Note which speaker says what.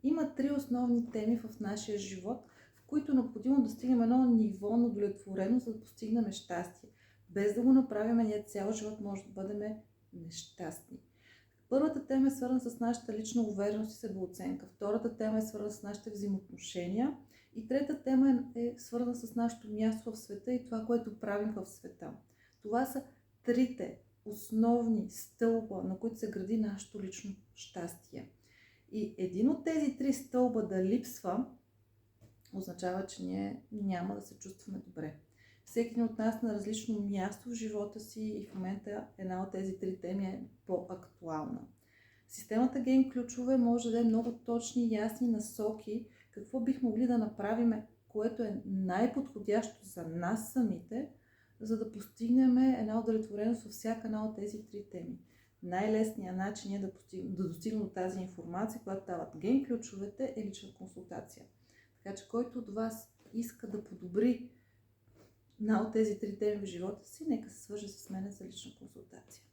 Speaker 1: Има три основни теми в нашия живот, в които е необходимо да стигнем едно ниво на удовлетвореност, за да постигнем щастие. Без да го направим, ние цял живот може да бъдем нещастни. Първата тема е свързана с нашата лична увереност и себеоценка. Втората тема е свързана с нашите взаимоотношения. И трета тема е свързана с нашето място в света и това, което правим в света. Това са трите основни стълба, на които се гради нашето лично щастие. И един от тези три стълба да липсва, означава, че ние няма да се чувстваме добре. Всеки от нас на различно място в живота си и в момента една от тези три теми е по-актуална. Системата Гейм ключове може да е много точни и ясни насоки какво бих могли да направим, което е най-подходящо за нас самите, за да постигнем една удовлетвореност във всяка една от тези три теми. Най-лесният начин е да достигнем до тази информация, която дават Гейм ключовете, е лична консултация. Така че който от вас иска да подобри една от тези три теми в живота си, нека се свърже с мен за лична консултация.